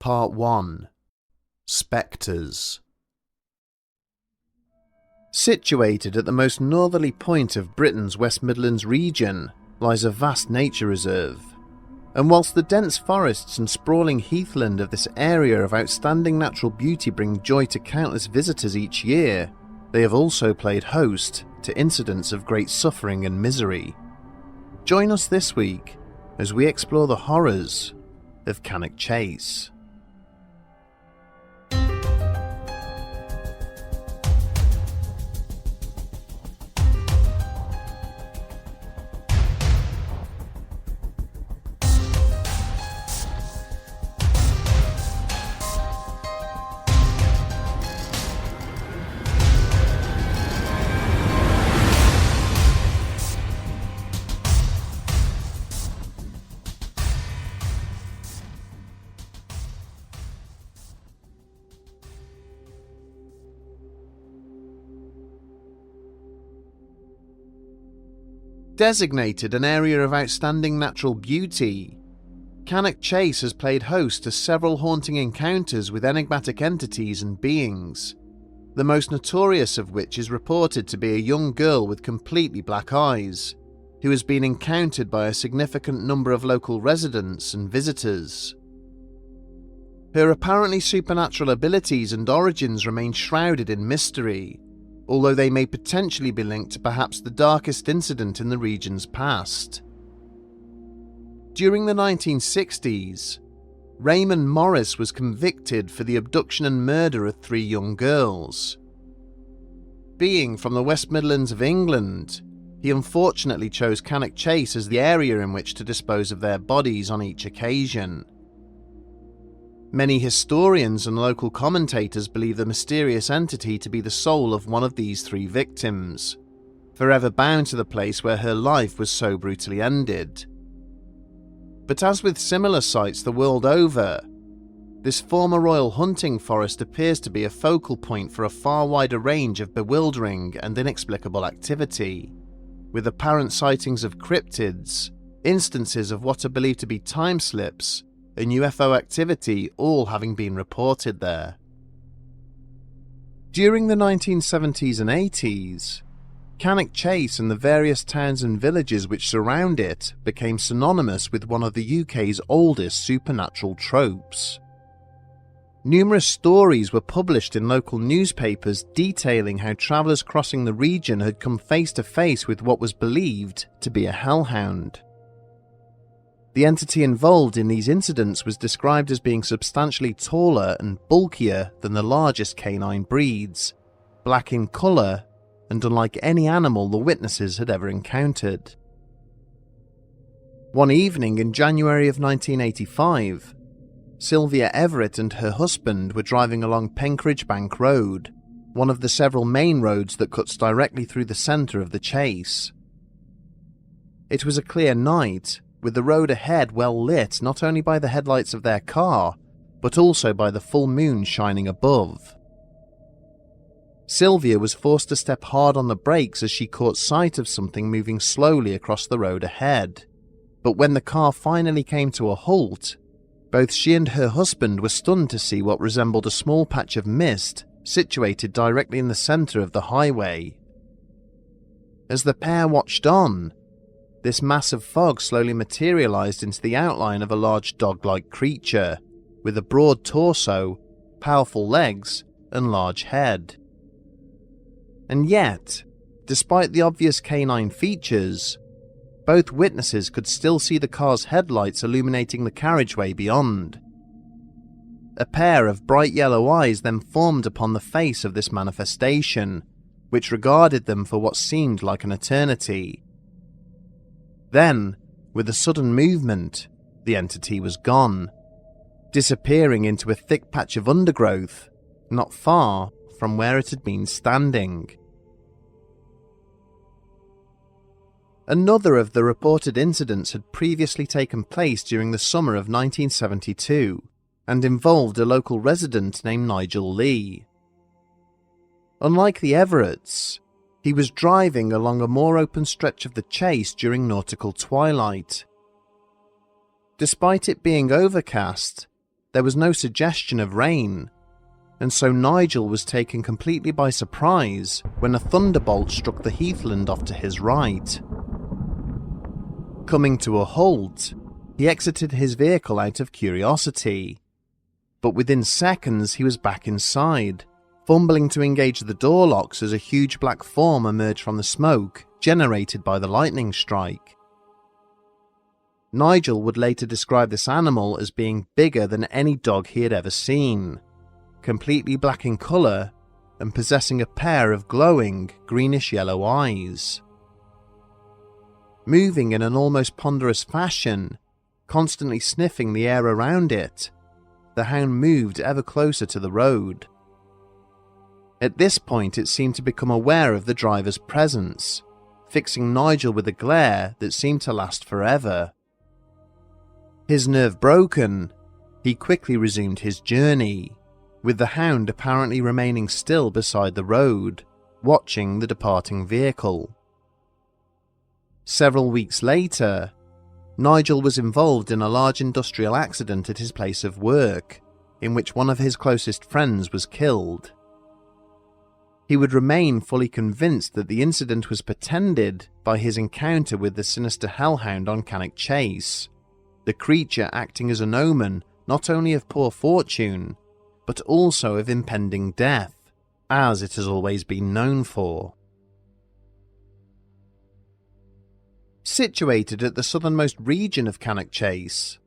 Part 1. Spectres. Situated at the most northerly point of Britain's West Midlands region lies a vast nature reserve, and whilst the dense forests and sprawling heathland of this area of outstanding natural beauty bring joy to countless visitors each year, they have also played host to incidents of great suffering and misery. Join us this week as we explore the horrors of Cannock Chase. Designated an area of outstanding natural beauty, Cannock Chase has played host to several haunting encounters with enigmatic entities and beings, the most notorious of which is reported to be a young girl with completely black eyes, who has been encountered by a significant number of local residents and visitors. Her apparently supernatural abilities and origins remain shrouded in mystery, although they may potentially be linked to perhaps the darkest incident in the region's past. During the 1960s, Raymond Morris was convicted for the abduction and murder of 3 young girls. Being from the West Midlands of England, he unfortunately chose Cannock Chase as the area in which to dispose of their bodies on each occasion. Many historians and local commentators believe the mysterious entity to be the soul of one of these 3 victims, forever bound to the place where her life was so brutally ended. But as with similar sites the world over, this former royal hunting forest appears to be a focal point for a far wider range of bewildering and inexplicable activity, with apparent sightings of cryptids, instances of what are believed to be time slips, and UFO activity all having been reported there. During the 1970s and 80s, Cannock Chase and the various towns and villages which surround it became synonymous with one of the UK's oldest supernatural tropes. Numerous stories were published in local newspapers detailing how travellers crossing the region had come face to face with what was believed to be a hellhound. The entity involved in these incidents was described as being substantially taller and bulkier than the largest canine breeds, black in colour, and unlike any animal the witnesses had ever encountered. One evening in January of 1985, Sylvia Everett and her husband were driving along Penkridge Bank Road, one of the several main roads that cuts directly through the centre of the chase. It was a clear night, with the road ahead well lit not only by the headlights of their car, but also by the full moon shining above. Sylvia was forced to step hard on the brakes as she caught sight of something moving slowly across the road ahead, but when the car finally came to a halt, both she and her husband were stunned to see what resembled a small patch of mist situated directly in the centre of the highway. As the pair watched on, this mass of fog slowly materialised into the outline of a large dog-like creature, with a broad torso, powerful legs, and large head. And yet, despite the obvious canine features, both witnesses could still see the car's headlights illuminating the carriageway beyond. A pair of bright yellow eyes then formed upon the face of this manifestation, which regarded them for what seemed like an eternity. Then, with a sudden movement, the entity was gone, disappearing into a thick patch of undergrowth, not far from where it had been standing. Another of the reported incidents had previously taken place during the summer of 1972, and involved a local resident named Nigel Lee. Unlike the Everetts, he was driving along a more open stretch of the chase during nautical twilight. Despite it being overcast, there was no suggestion of rain, and so Nigel was taken completely by surprise when a thunderbolt struck the heathland off to his right. Coming to a halt, he exited his vehicle out of curiosity, but within seconds he was back inside, fumbling to engage the door locks as a huge black form emerged from the smoke generated by the lightning strike. Nigel would later describe this animal as being bigger than any dog he had ever seen, completely black in colour and possessing a pair of glowing greenish-yellow eyes. Moving in an almost ponderous fashion, constantly sniffing the air around it, the hound moved ever closer to the road. At this point it seemed to become aware of the driver's presence, fixing Nigel with a glare that seemed to last forever. His nerve broken, he quickly resumed his journey, with the hound apparently remaining still beside the road, watching the departing vehicle. Several weeks later, Nigel was involved in a large industrial accident at his place of work, in which one of his closest friends was killed. He would remain fully convinced that the incident was portended by his encounter with the sinister hellhound on Cannock Chase, the creature acting as an omen not only of poor fortune, but also of impending death, as it has always been known for. Situated at the southernmost region of Cannock Chase,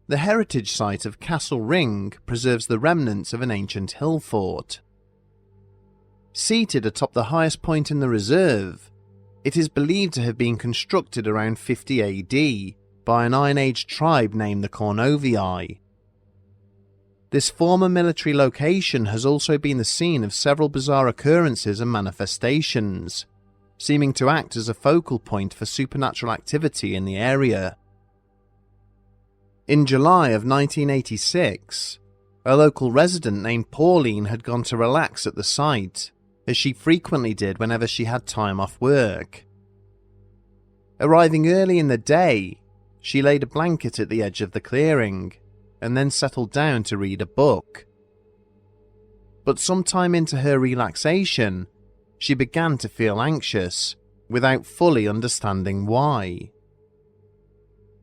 the heritage site of Castle Ring preserves the remnants of an ancient hill fort. Seated atop the highest point in the reserve, it is believed to have been constructed around 50 AD by an Iron Age tribe named the Cornovii. This former military location has also been the scene of several bizarre occurrences and manifestations, seeming to act as a focal point for supernatural activity in the area. In July of 1986, a local resident named Pauline had gone to relax at the site, as she frequently did whenever she had time off work. Arriving early in the day, she laid a blanket at the edge of the clearing, and then settled down to read a book. But sometime into her relaxation, she began to feel anxious, without fully understanding why.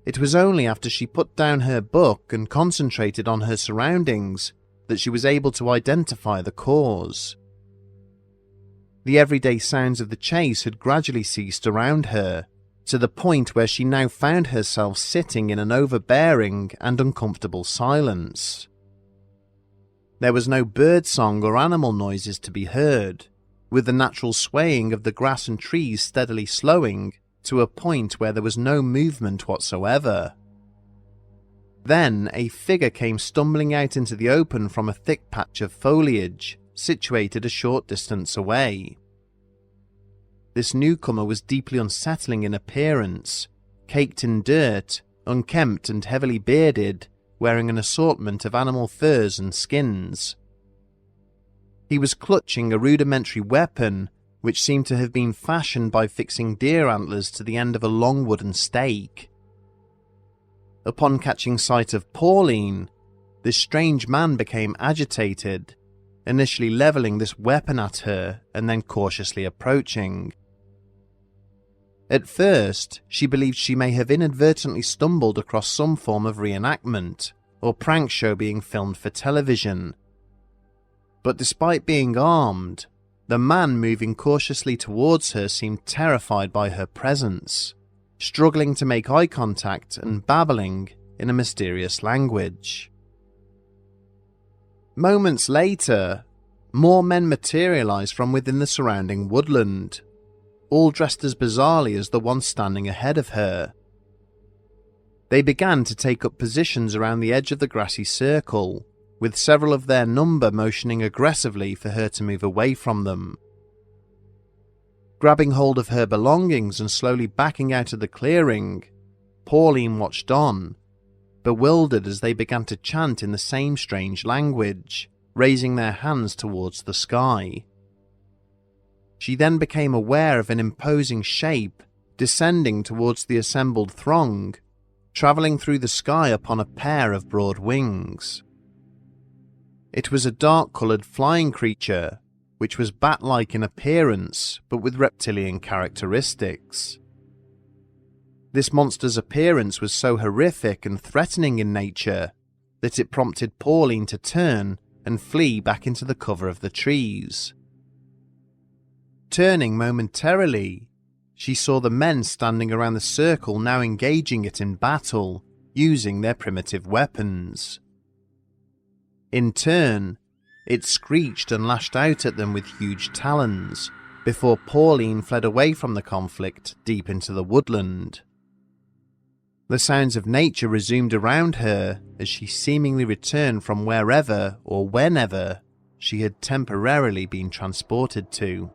It was only after she put down her book and concentrated on her surroundings that she was able to identify the cause. The everyday sounds of the chase had gradually ceased around her, to the point where she now found herself sitting in an overbearing and uncomfortable silence. There was no birdsong or animal noises to be heard, with the natural swaying of the grass and trees steadily slowing to a point where there was no movement whatsoever. Then a figure came stumbling out into the open from a thick patch of foliage situated a short distance away. This newcomer was deeply unsettling in appearance, caked in dirt, unkempt and heavily bearded, wearing an assortment of animal furs and skins. He was clutching a rudimentary weapon which seemed to have been fashioned by fixing deer antlers to the end of a long wooden stake. Upon catching sight of Pauline, this strange man became agitated, initially levelling this weapon at her and then cautiously approaching. At first, she believed she may have inadvertently stumbled across some form of reenactment or prank show being filmed for television. But despite being armed, the man moving cautiously towards her seemed terrified by her presence, struggling to make eye contact and babbling in a mysterious language. Moments later, more men materialized from within the surrounding woodland, all dressed as bizarrely as the one standing ahead of her. They began to take up positions around the edge of the grassy circle, with several of their number motioning aggressively for her to move away from them. Grabbing hold of her belongings and slowly backing out of the clearing, Pauline watched on, bewildered as they began to chant in the same strange language, raising their hands towards the sky. She then became aware of an imposing shape descending towards the assembled throng, travelling through the sky upon a pair of broad wings. It was a dark-coloured flying creature, which was bat-like in appearance but with reptilian characteristics. This monster's appearance was so horrific and threatening in nature that it prompted Pauline to turn and flee back into the cover of the trees. Turning momentarily, she saw the men standing around the circle now engaging it in battle, using their primitive weapons. In turn, it screeched and lashed out at them with huge talons, before Pauline fled away from the conflict deep into the woodland. The sounds of nature resumed around her as she seemingly returned from wherever or whenever she had temporarily been transported to.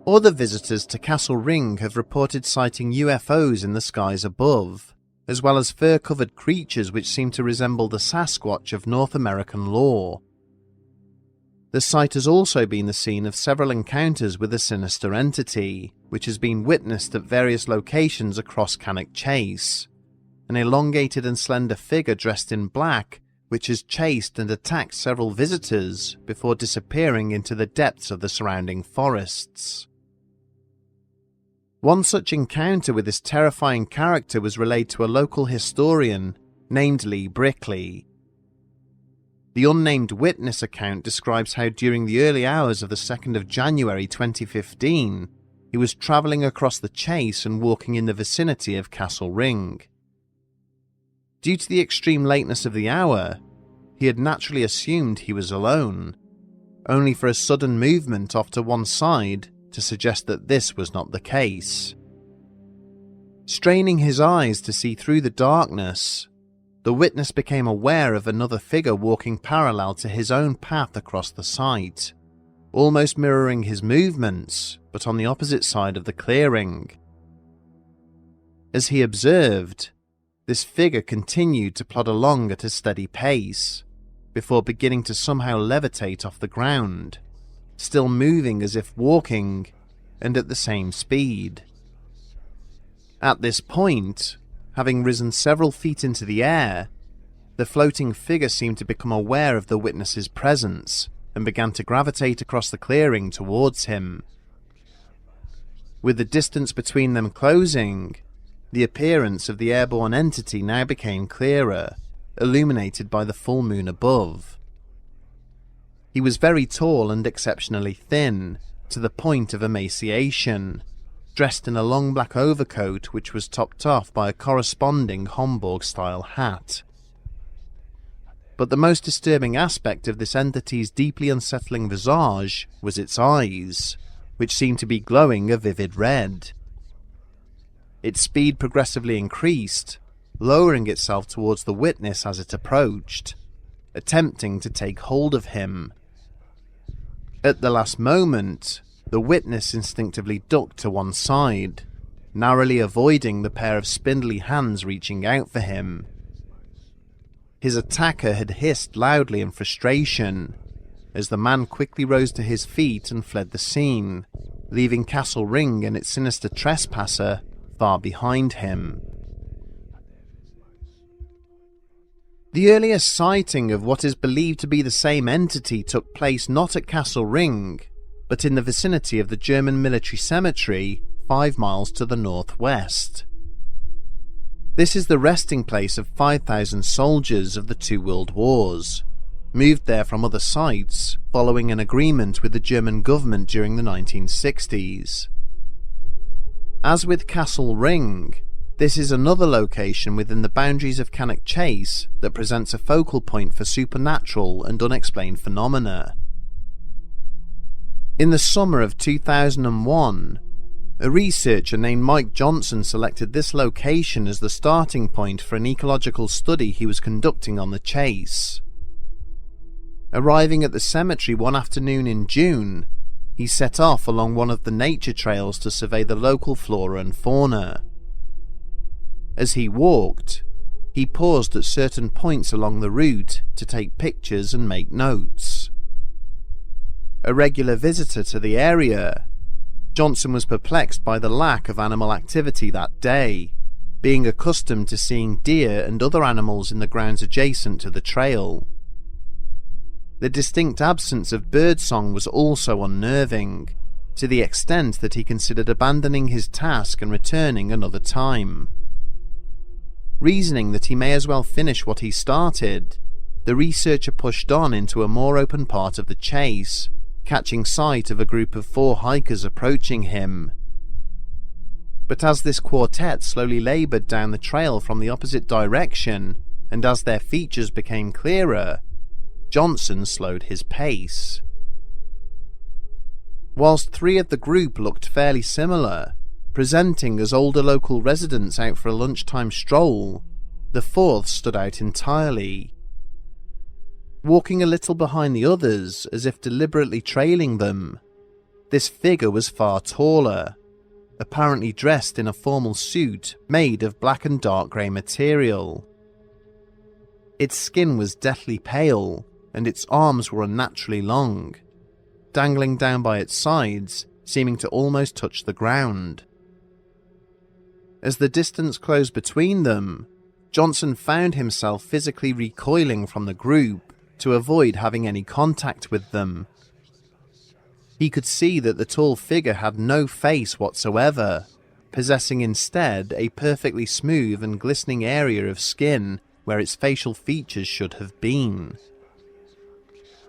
Other visitors to Castle Ring have reported sighting UFOs in the skies above, as well as fur-covered creatures which seem to resemble the Sasquatch of North American lore. The site has also been the scene of several encounters with a sinister entity, which has been witnessed at various locations across Cannock Chase, an elongated and slender figure dressed in black which has chased and attacked several visitors before disappearing into the depths of the surrounding forests. One such encounter with this terrifying character was relayed to a local historian named Lee Brickley. The unnamed witness account describes how during the early hours of the 2nd of January 2015, he was travelling across the chase and walking in the vicinity of Castle Ring. Due to the extreme lateness of the hour, he had naturally assumed he was alone, only for a sudden movement off to one side to suggest that this was not the case. Straining his eyes to see through the darkness, the witness became aware of another figure walking parallel to his own path across the site, almost mirroring his movements, but on the opposite side of the clearing. As he observed, this figure continued to plod along at a steady pace, before beginning to somehow levitate off the ground, still moving as if walking, and at the same speed. At this point, having risen several feet into the air, the floating figure seemed to become aware of the witness's presence and began to gravitate across the clearing towards him. With the distance between them closing, the appearance of the airborne entity now became clearer, illuminated by the full moon above. He was very tall and exceptionally thin, to the point of emaciation, dressed in a long black overcoat which was topped off by a corresponding Homburg-style hat. But the most disturbing aspect of this entity's deeply unsettling visage was its eyes, which seemed to be glowing a vivid red. Its speed progressively increased, lowering itself towards the witness as it approached, attempting to take hold of him. At the last moment, the witness instinctively ducked to one side, narrowly avoiding the pair of spindly hands reaching out for him. His attacker had hissed loudly in frustration, as the man quickly rose to his feet and fled the scene, leaving Castle Ring and its sinister trespasser far behind him. The earliest sighting of what is believed to be the same entity took place not at Castle Ring, but in the vicinity of the German military cemetery 5 miles to the northwest. This is the resting place of 5,000 soldiers of the 2 world wars, moved there from other sites following an agreement with the German government during the 1960s. As with Castle Ring, this is another location within the boundaries of Cannock Chase that presents a focal point for supernatural and unexplained phenomena. In the summer of 2001, a researcher named Mike Johnson selected this location as the starting point for an ecological study he was conducting on the chase. Arriving at the cemetery one afternoon in June, he set off along one of the nature trails to survey the local flora and fauna. As he walked, he paused at certain points along the route to take pictures and make notes. A regular visitor to the area, Johnson was perplexed by the lack of animal activity that day, being accustomed to seeing deer and other animals in the grounds adjacent to the trail. The distinct absence of birdsong was also unnerving, to the extent that he considered abandoning his task and returning another time. Reasoning that he may as well finish what he started, the researcher pushed on into a more open part of the chase, catching sight of a group of 4 hikers approaching him. But as this quartet slowly laboured down the trail from the opposite direction, and as their features became clearer, Johnson slowed his pace. Whilst 3 of the group looked fairly similar, presenting as older local residents out for a lunchtime stroll, the 4th stood out entirely. Walking a little behind the others, as if deliberately trailing them, this figure was far taller, apparently dressed in a formal suit made of black and dark grey material. Its skin was deathly pale, and its arms were unnaturally long, dangling down by its sides, seeming to almost touch the ground. As the distance closed between them, Johnson found himself physically recoiling from the group to avoid having any contact with them. He could see that the tall figure had no face whatsoever, possessing instead a perfectly smooth and glistening area of skin where its facial features should have been.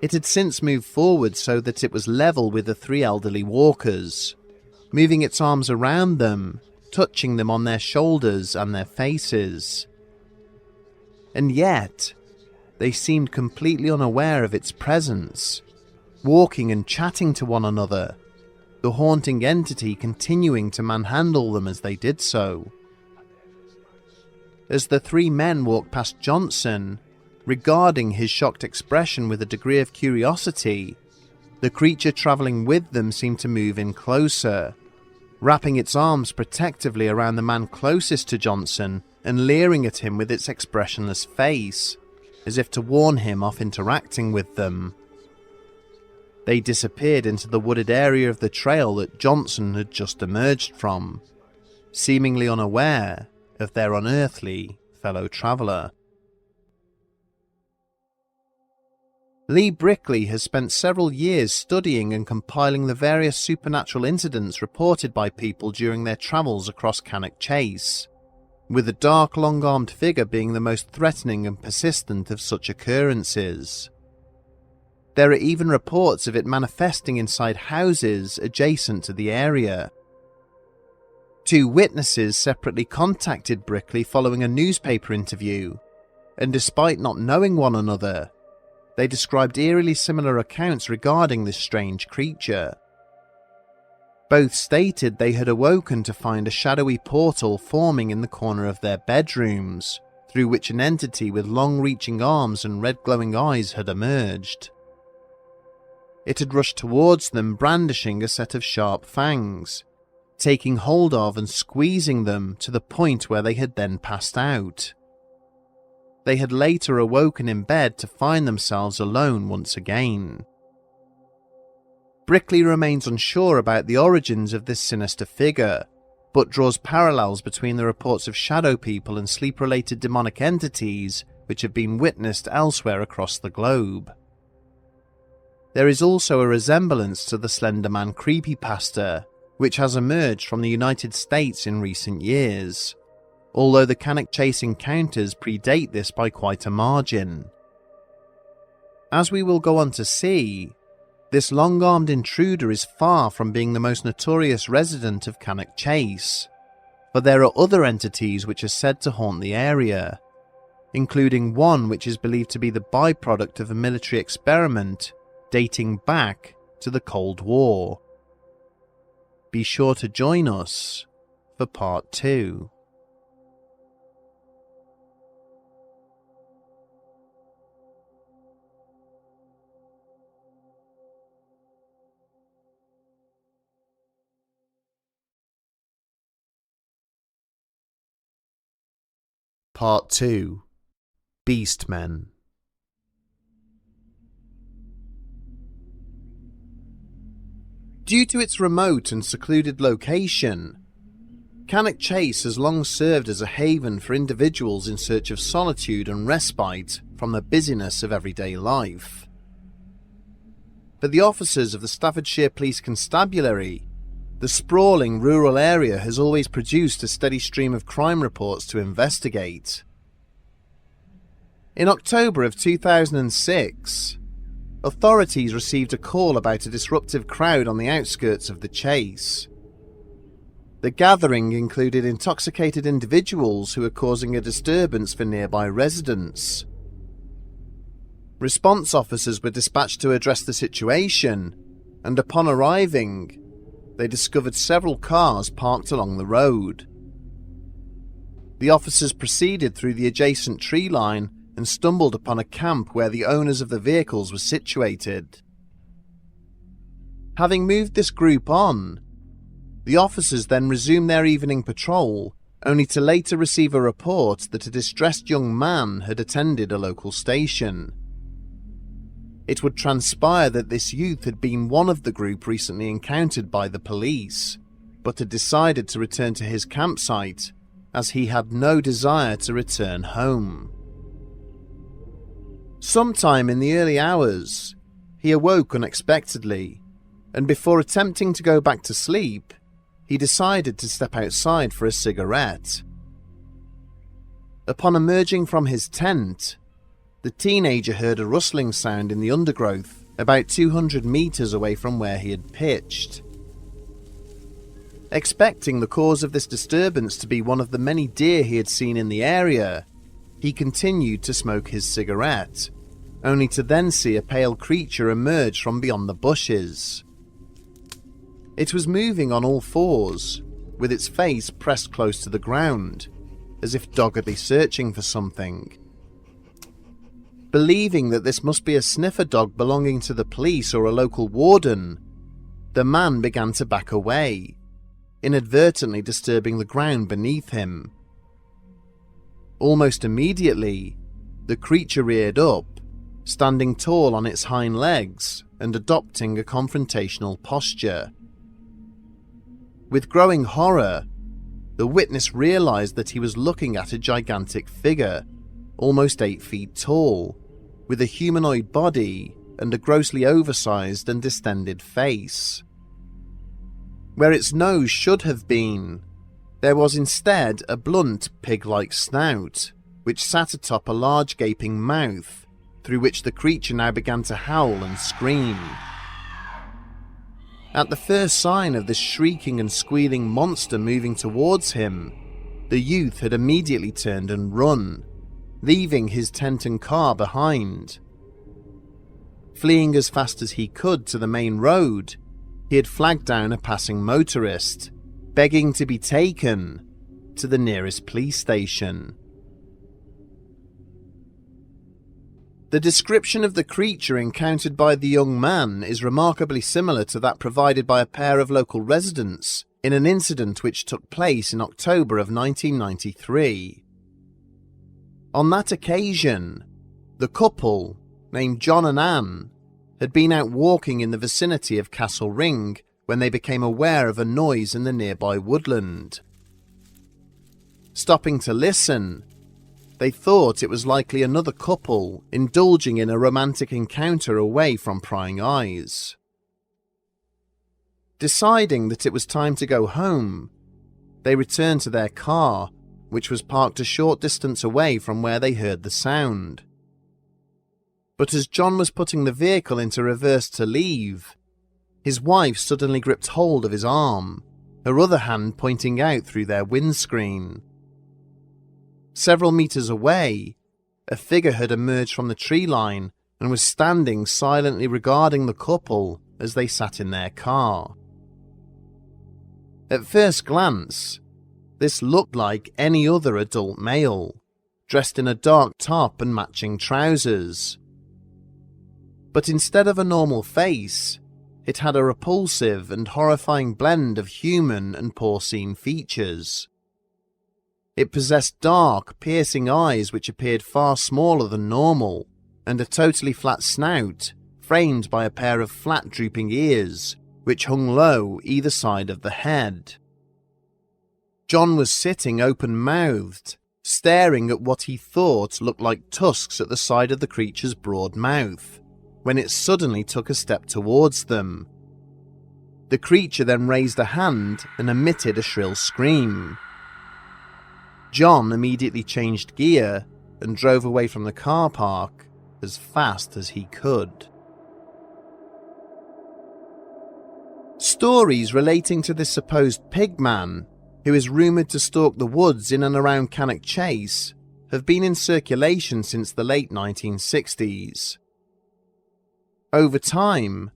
It had since moved forward so that it was level with the 3 elderly walkers, moving its arms around them, touching them on their shoulders and their faces. And yet, they seemed completely unaware of its presence, walking and chatting to one another, the haunting entity continuing to manhandle them as they did so. As the 3 men walked past Johnson, regarding his shocked expression with a degree of curiosity, the creature travelling with them seemed to move in closer, wrapping its arms protectively around the man closest to Johnson and leering at him with its expressionless face, as if to warn him off interacting with them. They disappeared into the wooded area of the trail that Johnson had just emerged from, seemingly unaware of their unearthly fellow traveller. Lee Brickley has spent several years studying and compiling the various supernatural incidents reported by people during their travels across Cannock Chase, with the dark, long-armed figure being the most threatening and persistent of such occurrences. There are even reports of it manifesting inside houses adjacent to the area. 2 witnesses separately contacted Brickley following a newspaper interview, and despite not knowing one another, they described eerily similar accounts regarding this strange creature. Both stated they had awoken to find a shadowy portal forming in the corner of their bedrooms, through which an entity with long-reaching arms and red glowing eyes had emerged. It had rushed towards them brandishing a set of sharp fangs, taking hold of and squeezing them to the point where they had then passed out. They had later awoken in bed to find themselves alone once again. Brickley remains unsure about the origins of this sinister figure, but draws parallels between the reports of shadow people and sleep-related demonic entities which have been witnessed elsewhere across the globe. There is also a resemblance to the Slenderman creepypasta, which has emerged from the United States in recent years, although the Cannock Chase encounters predate this by quite a margin. As we will go on to see, this long-armed intruder is far from being the most notorious resident of Cannock Chase, but there are other entities which are said to haunt the area, including one which is believed to be the byproduct of a military experiment dating back to the Cold War. Be sure to join us for part 2. Part 2. Beastmen. Due to its remote and secluded location, Cannock Chase has long served as a haven for individuals in search of solitude and respite from the busyness of everyday life. For the officers of the Staffordshire Police Constabulary, the sprawling rural area has always produced a steady stream of crime reports to investigate. In October of 2006, authorities received a call about a disruptive crowd on the outskirts of the chase. The gathering included intoxicated individuals who were causing a disturbance for nearby residents. Response officers were dispatched to address the situation, and upon arriving, they discovered several cars parked along the road. The officers proceeded through the adjacent tree line and stumbled upon a camp where the owners of the vehicles were situated. Having moved this group on, the officers then resumed their evening patrol, only to later receive a report that a distressed young man had attended a local station. It would transpire that this youth had been one of the group recently encountered by the police, but had decided to return to his campsite as he had no desire to return home. Sometime in the early hours, he awoke unexpectedly, and before attempting to go back to sleep, he decided to step outside for a cigarette. Upon emerging from his tent, the teenager heard a rustling sound in the undergrowth about 200 meters away from where he had pitched. Expecting the cause of this disturbance to be one of the many deer he had seen in the area, he continued to smoke his cigarette, only to then see a pale creature emerge from beyond the bushes. It was moving on all fours, with its face pressed close to the ground, as if doggedly searching for something. Believing that this must be a sniffer dog belonging to the police or a local warden, the man began to back away, inadvertently disturbing the ground beneath him. Almost immediately, the creature reared up, standing tall on its hind legs and adopting a confrontational posture. With growing horror, the witness realized that he was looking at a gigantic figure, almost 8 feet tall, with a humanoid body and a grossly oversized and distended face. Where its nose should have been, there was instead a blunt pig-like snout, which sat atop a large gaping mouth, through which the creature now began to howl and scream. At the first sign of this shrieking and squealing monster moving towards him, the youth had immediately turned and run, leaving his tent and car behind. Fleeing as fast as he could to the main road, he had flagged down a passing motorist, begging to be taken to the nearest police station. The description of the creature encountered by the young man is remarkably similar to that provided by a pair of local residents in an incident which took place in October of 1993. On that occasion, the couple, named John and Anne, had been out walking in the vicinity of Castle Ring when they became aware of a noise in the nearby woodland. Stopping to listen, they thought it was likely another couple indulging in a romantic encounter away from prying eyes. Deciding that it was time to go home, they returned to their car, which was parked a short distance away from where they heard the sound. But as John was putting the vehicle into reverse to leave, his wife suddenly gripped hold of his arm, her other hand pointing out through their windscreen. Several meters away, a figure had emerged from the tree line and was standing silently regarding the couple as they sat in their car. At first glance, this looked like any other adult male, dressed in a dark top and matching trousers. But instead of a normal face, it had a repulsive and horrifying blend of human and porcine features. It possessed dark, piercing eyes which appeared far smaller than normal, and a totally flat snout, framed by a pair of flat drooping ears, which hung low either side of the head. John was sitting open-mouthed, staring at what he thought looked like tusks at the side of the creature's broad mouth, when it suddenly took a step towards them. The creature then raised a hand and emitted a shrill scream. John immediately changed gear and drove away from the car park as fast as he could. Stories relating to this supposed Pig-Man, who is rumoured to stalk the woods in and around Cannock Chase, have been in circulation since the late 1960s. Over time,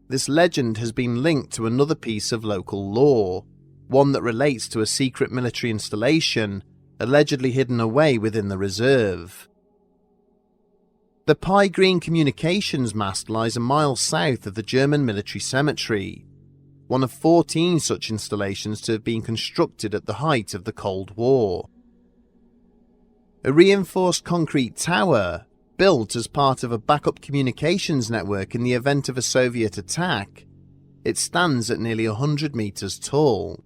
this legend has been linked to another piece of local lore, one that relates to a secret military installation allegedly hidden away within the reserve. The Pie Green communications mast lies a mile south of the German military cemetery, one of 14 such installations to have been constructed at the height of the Cold War. A reinforced concrete tower, built as part of a backup communications network in the event of a Soviet attack, it stands at nearly 100 meters tall.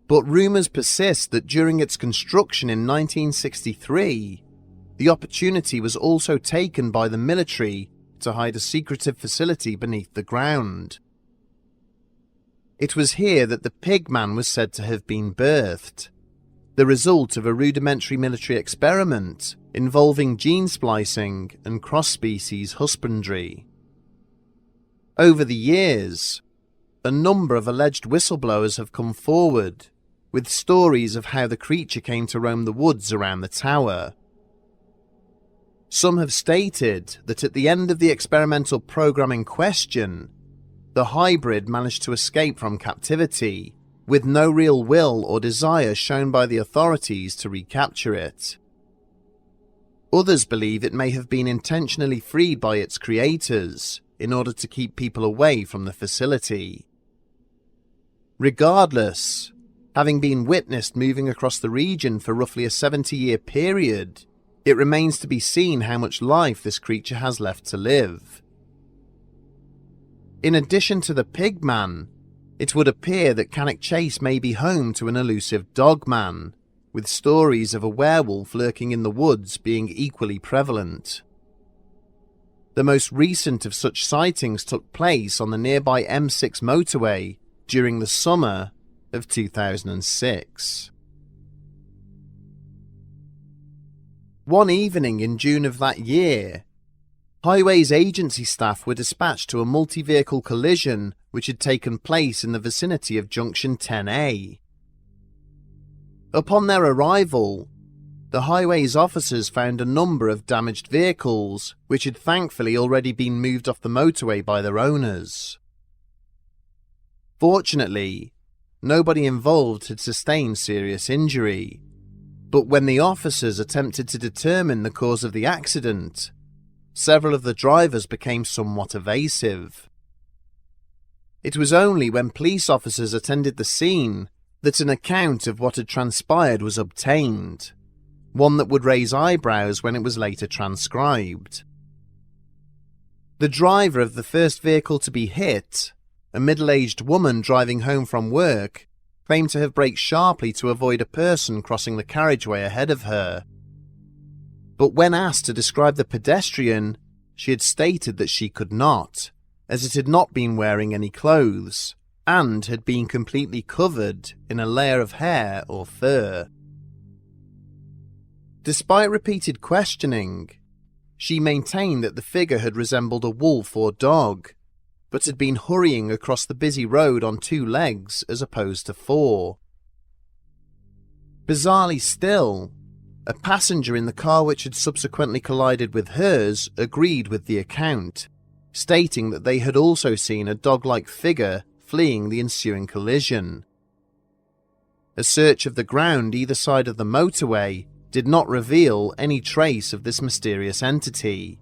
But rumors persist that during its construction in 1963, the opportunity was also taken by the military to hide a secretive facility beneath the ground. It was here that the Pig-Man was said to have been birthed, the result of a rudimentary military experiment involving gene splicing and cross-species husbandry. Over the years, a number of alleged whistleblowers have come forward with stories of how the creature came to roam the woods around the tower. Some have stated that at the end of the experimental program in question, the hybrid managed to escape from captivity, with no real will or desire shown by the authorities to recapture it. Others believe it may have been intentionally freed by its creators in order to keep people away from the facility. Regardless, having been witnessed moving across the region for roughly a 70-year period, it remains to be seen how much life this creature has left to live. In addition to the Pig-Man, it would appear that Cannock Chase may be home to an elusive Dog-Man, with stories of a werewolf lurking in the woods being equally prevalent. The most recent of such sightings took place on the nearby M6 motorway during the summer of 2006. One evening in June of that year, Highways agency staff were dispatched to a multi-vehicle collision which had taken place in the vicinity of Junction 10A. Upon their arrival, the Highways officers found a number of damaged vehicles which had thankfully already been moved off the motorway by their owners. Fortunately, nobody involved had sustained serious injury, but when the officers attempted to determine the cause of the accident, several of the drivers became somewhat evasive. It was only when police officers attended the scene that an account of what had transpired was obtained, one that would raise eyebrows when it was later transcribed. The driver of the first vehicle to be hit, a middle-aged woman driving home from work, claimed to have braked sharply to avoid a person crossing the carriageway ahead of her. But when asked to describe the pedestrian, she had stated that she could not, as it had not been wearing any clothes, and had been completely covered in a layer of hair or fur. Despite repeated questioning, she maintained that the figure had resembled a wolf or dog, but had been hurrying across the busy road on 2 legs as opposed to 4. Bizarrely still, a passenger in the car which had subsequently collided with hers agreed with the account, stating that they had also seen a dog-like figure fleeing the ensuing collision. A search of the ground either side of the motorway did not reveal any trace of this mysterious entity,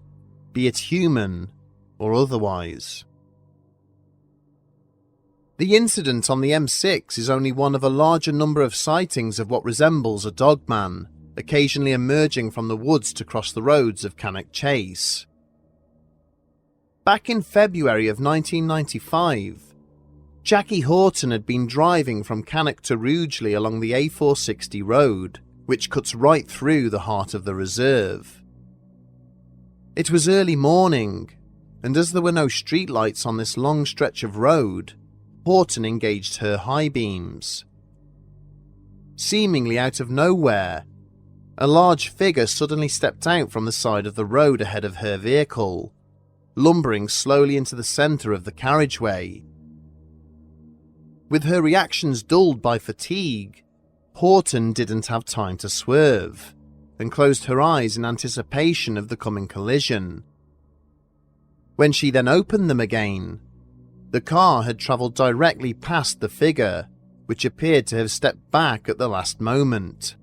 be it human or otherwise. The incident on the M6 is only one of a larger number of sightings of what resembles a dogman, occasionally emerging from the woods to cross the roads of Cannock Chase. Back in February of 1995, Jackie Horton had been driving from Cannock to Rugeley along the A460 road, which cuts right through the heart of the reserve. It was early morning, and as there were no streetlights on this long stretch of road, Horton engaged her high beams. Seemingly out of nowhere, a large figure suddenly stepped out from the side of the road ahead of her vehicle, lumbering slowly into the centre of the carriageway. With her reactions dulled by fatigue, Horton didn't have time to swerve, and closed her eyes in anticipation of the coming collision. When she then opened them again, the car had travelled directly past the figure, which appeared to have stepped back at the last moment.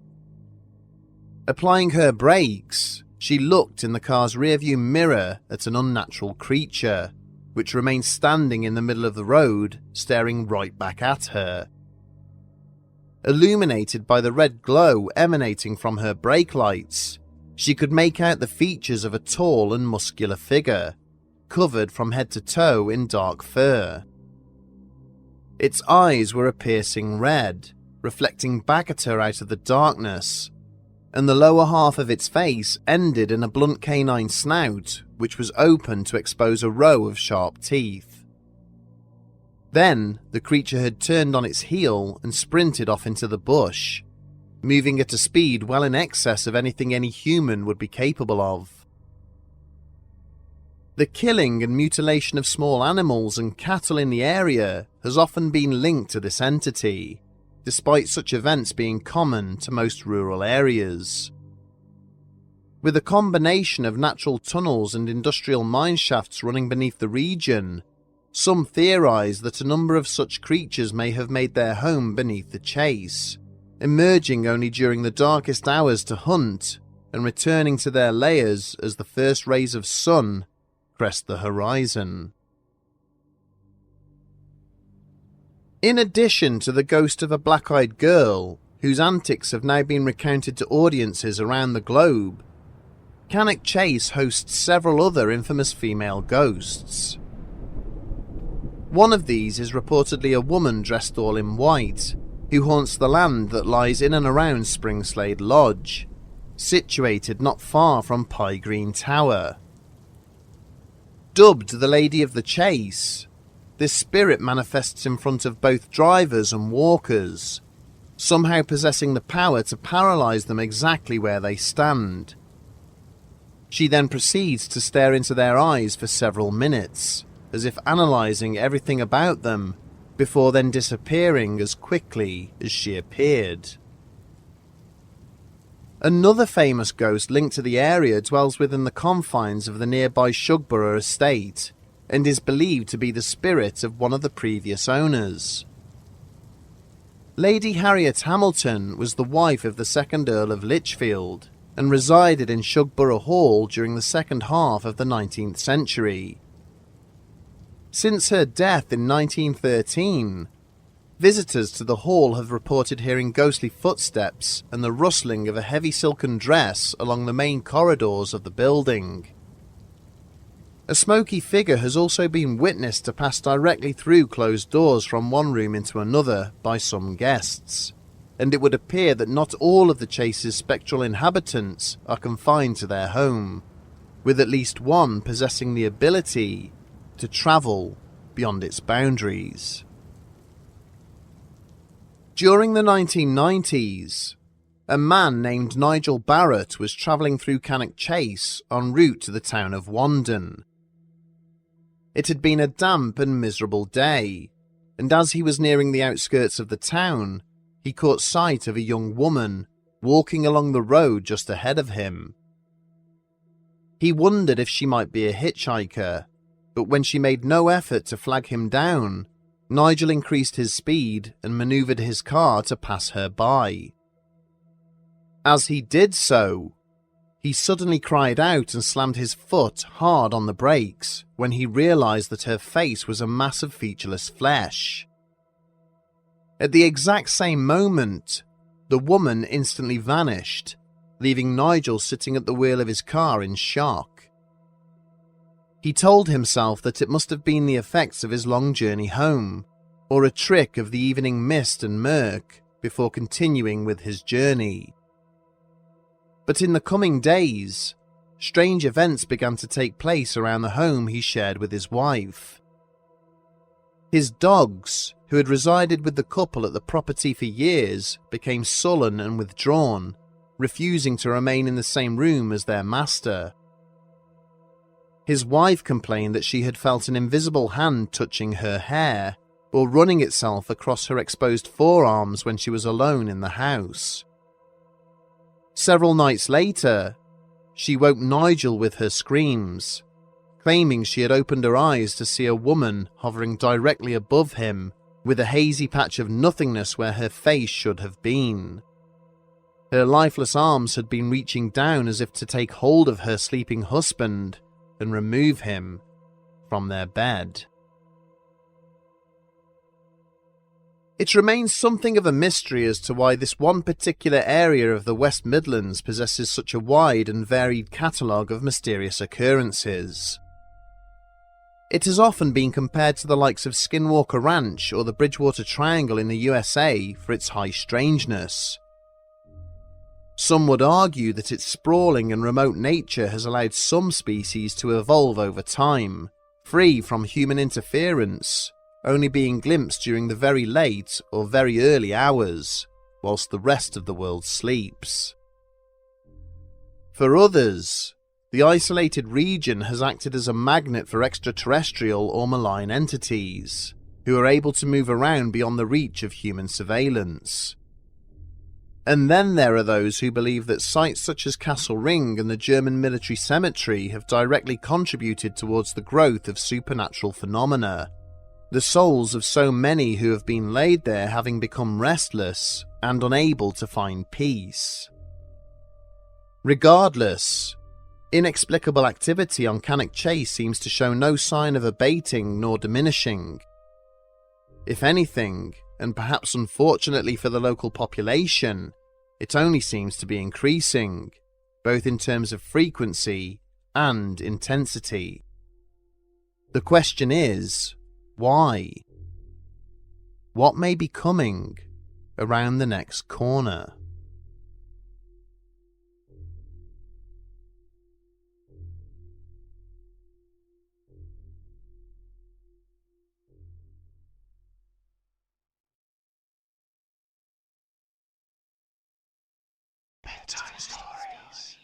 Applying her brakes, she looked in the car's rearview mirror at an unnatural creature, which remained standing in the middle of the road, staring right back at her. Illuminated by the red glow emanating from her brake lights, she could make out the features of a tall and muscular figure, covered from head to toe in dark fur. Its eyes were a piercing red, reflecting back at her out of the darkness, and the lower half of its face ended in a blunt canine snout which was open to expose a row of sharp teeth. Then the creature had turned on its heel and sprinted off into the bush, moving at a speed well in excess of anything any human would be capable of. The killing and mutilation of small animals and cattle in the area has often been linked to this entity, despite such events being common to most rural areas. With a combination of natural tunnels and industrial mine shafts running beneath the region, some theorise that a number of such creatures may have made their home beneath the chase, emerging only during the darkest hours to hunt and returning to their lairs as the first rays of sun crest the horizon. In addition to the ghost of a black-eyed girl, whose antics have now been recounted to audiences around the globe, Cannock Chase hosts several other infamous female ghosts. One of these is reportedly a woman dressed all in white, who haunts the land that lies in and around Springslade Lodge, situated not far from Pye Green Tower. Dubbed the Lady of the Chase, this spirit manifests in front of both drivers and walkers, somehow possessing the power to paralyse them exactly where they stand. She then proceeds to stare into their eyes for several minutes, as if analysing everything about them, before then disappearing as quickly as she appeared. Another famous ghost linked to the area dwells within the confines of the nearby Shugborough estate, and is believed to be the spirit of one of the previous owners. Lady Harriet Hamilton was the wife of the second Earl of Lichfield, and resided in Shugborough Hall during the second half of the 19th century. Since her death in 1913, visitors to the hall have reported hearing ghostly footsteps and the rustling of a heavy silken dress along the main corridors of the building. A smoky figure has also been witnessed to pass directly through closed doors from one room into another by some guests, and it would appear that not all of the Chase's spectral inhabitants are confined to their home, with at least one possessing the ability to travel beyond its boundaries. During the 1990s, a man named Nigel Barrett was travelling through Cannock Chase en route to the town of Wandon. It had been a damp and miserable day, and as he was nearing the outskirts of the town, he caught sight of a young woman walking along the road just ahead of him. He wondered if she might be a hitchhiker, but when she made no effort to flag him down, Nigel increased his speed and manoeuvred his car to pass her by. As he did so, he suddenly cried out and slammed his foot hard on the brakes when he realised that her face was a mass of featureless flesh. At the exact same moment, the woman instantly vanished, leaving Nigel sitting at the wheel of his car in shock. He told himself that it must have been the effects of his long journey home, or a trick of the evening mist and murk before continuing with his journey. But in the coming days, strange events began to take place around the home he shared with his wife. His dogs, who had resided with the couple at the property for years, became sullen and withdrawn, refusing to remain in the same room as their master. His wife complained that she had felt an invisible hand touching her hair or running itself across her exposed forearms when she was alone in the house. Several nights later, she woke Nigel with her screams, claiming she had opened her eyes to see a woman hovering directly above him with a hazy patch of nothingness where her face should have been. Her lifeless arms had been reaching down as if to take hold of her sleeping husband and remove him from their bed. It remains something of a mystery as to why this one particular area of the West Midlands possesses such a wide and varied catalogue of mysterious occurrences. It has often been compared to the likes of Skinwalker Ranch or the Bridgewater Triangle in the USA for its high strangeness. Some would argue that its sprawling and remote nature has allowed some species to evolve over time, free from human interference, only being glimpsed during the very late or very early hours, whilst the rest of the world sleeps. For others, the isolated region has acted as a magnet for extraterrestrial or malign entities, who are able to move around beyond the reach of human surveillance. And then there are those who believe that sites such as Castle Ring and the German military cemetery have directly contributed towards the growth of supernatural phenomena, the souls of so many who have been laid there having become restless and unable to find peace. Regardless, inexplicable activity on Cannock Chase seems to show no sign of abating nor diminishing. If anything, and perhaps unfortunately for the local population, it only seems to be increasing, both in terms of frequency and intensity. The question is, why? What may be coming around the next corner? Bedtime Stories.